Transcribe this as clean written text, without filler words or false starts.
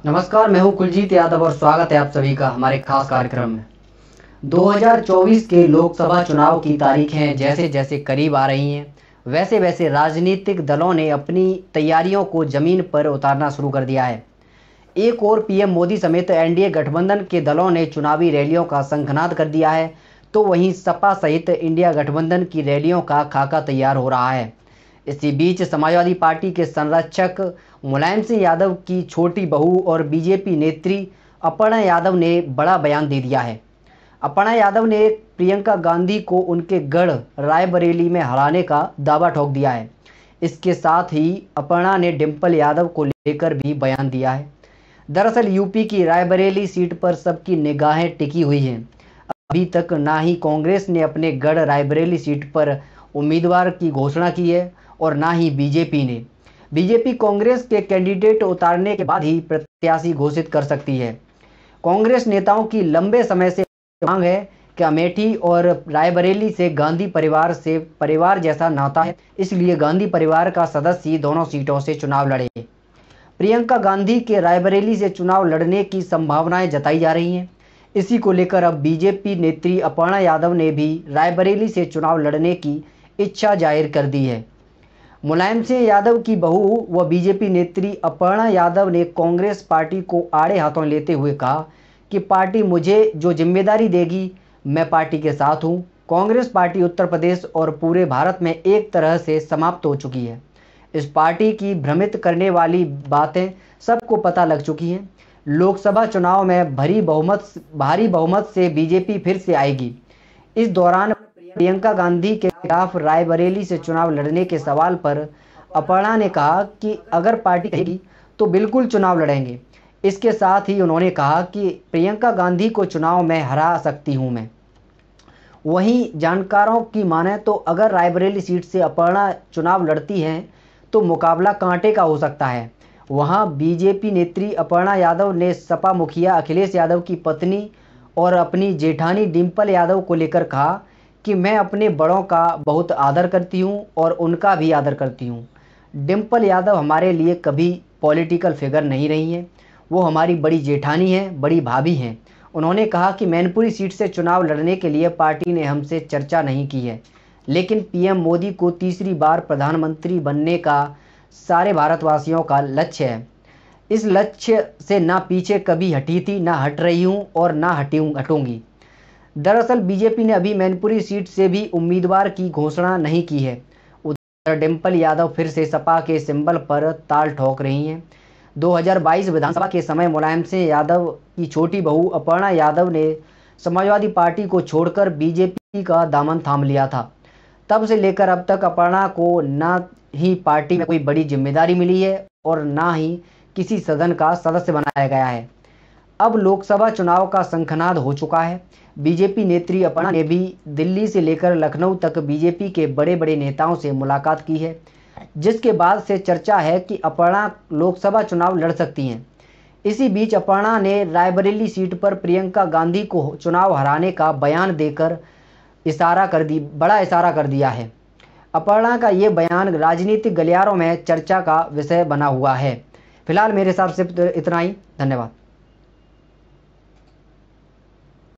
नमस्कार, मैं हूं कुलजीत यादव और स्वागत है आप सभी का हमारे खास कार्यक्रम में। 2024 के लोकसभा चुनाव की तारीखें जैसे जैसे करीब आ रही हैं, वैसे वैसे राजनीतिक दलों ने अपनी तैयारियों को जमीन पर उतारना शुरू कर दिया है। एक और पीएम मोदी समेत एनडीए गठबंधन के दलों ने चुनावी रैलियों का शंखनाद कर दिया है, तो वहीं सपा सहित इंडिया गठबंधन की रैलियों का खाका तैयार हो रहा है। इसी बीच समाजवादी पार्टी के संरक्षक मुलायम सिंह यादव की छोटी बहू और बीजेपी नेत्री अपर्णा यादव ने बड़ा बयान दे दिया है। अपर्णा यादव ने प्रियंका गांधी को उनके गढ़ रायबरेली में हराने का दावा ठोक दिया है। इसके साथ ही अपर्णा ने डिंपल यादव को लेकर भी बयान दिया है। दरअसल यूपी की रायबरेली सीट पर सबकी निगाहें टिकी हुई हैं। अभी तक ना ही कांग्रेस ने अपने गढ़ रायबरेली सीट पर उम्मीदवार की घोषणा की है और ना ही बीजेपी ने। बीजेपी कांग्रेस के कैंडिडेट उतारने के बाद ही प्रत्याशी घोषित कर सकती है। कांग्रेस नेताओं की लंबे समय से मांग है कि अमेठी और रायबरेली से गांधी परिवार से परिवार जैसा नाता है, इसलिए गांधी परिवार का सदस्य दोनों सीटों से चुनाव लड़े। प्रियंका गांधी के रायबरेली से चुनाव लड़ने की संभावनाएं जताई जा रही हैं। इसी को लेकर अब बीजेपी नेत्री अपर्णा यादव ने भी रायबरेली से चुनाव लड़ने की इच्छा जाहिर कर दी है। मुलायम सिंह यादव की बहू व बीजेपी नेत्री अपर्णा यादव ने कांग्रेस पार्टी को आड़े हाथों लेते हुए कहा कि पार्टी मुझे जो जिम्मेदारी देगी मैं पार्टी के साथ हूं। कांग्रेस पार्टी उत्तर प्रदेश और पूरे भारत में एक तरह से समाप्त हो चुकी है। इस पार्टी की भ्रमित करने वाली बातें सबको पता लग चुकी हैं। लोकसभा चुनाव में भारी बहुमत से बीजेपी फिर से आएगी। इस दौरान प्रियंका गांधी के खिलाफ रायबरेली से चुनाव लड़ने के सवाल पर अपर्णा ने कहा कि अगर पार्टी कहेगी तो बिल्कुल चुनाव लड़ेंगे। इसके साथ ही उन्होंने कहा कि प्रियंका गांधी को चुनाव में हरा सकती हूं मैं। वहीं जानकारों की माने तो अगर रायबरेली सीट से अपर्णा चुनाव लड़ती हैं तो मुकाबला कांटे का हो सकता है। वहां बीजेपी नेत्री अपर्णा यादव ने सपा मुखिया अखिलेश यादव की पत्नी और अपनी जेठानी डिंपल यादव को लेकर कहा कि मैं अपने बड़ों का बहुत आदर करती हूं और उनका भी आदर करती हूं। डिंपल यादव हमारे लिए कभी पॉलिटिकल फिगर नहीं रही हैं, वो हमारी बड़ी जेठानी हैं, बड़ी भाभी हैं। उन्होंने कहा कि मैनपुरी सीट से चुनाव लड़ने के लिए पार्टी ने हमसे चर्चा नहीं की है, लेकिन पीएम मोदी को तीसरी बार प्रधानमंत्री बनने का सारे भारतवासियों का लक्ष्य है। इस लक्ष्य से ना पीछे कभी हटी थी, ना हट रही हूं और ना हटूंगी। दरअसल बीजेपी ने अभी मैनपुरी सीट से भी उम्मीदवार की घोषणा नहीं की है। उधर डिंपल यादव फिर से सपा के सिंबल पर ताल ठोक रही हैं। 2022 विधानसभा के समय मुलायम सिंह यादव की छोटी बहू अपर्णा यादव ने समाजवादी पार्टी को छोड़कर बीजेपी का दामन थाम लिया था। तब से लेकर अब तक अपर्णा को ना ही पार्टी में कोई बड़ी जिम्मेदारी मिली है और ना ही किसी सदन का सदस्य बनाया गया है। अब लोकसभा चुनाव का शंखनाद हो चुका है। बीजेपी नेत्री अपर्णा ने भी दिल्ली से लेकर लखनऊ तक बीजेपी के बड़े बड़े नेताओं से मुलाकात की है, जिसके बाद से चर्चा है कि अपर्णा लोकसभा चुनाव लड़ सकती हैं। इसी बीच अपर्णा ने रायबरेली सीट पर प्रियंका गांधी को चुनाव हराने का बयान देकर बड़ा इशारा कर दिया है। अपर्णा का ये बयान राजनीतिक गलियारों में चर्चा का विषय बना हुआ है। फिलहाल मेरे हिसाब से इतना ही। धन्यवाद।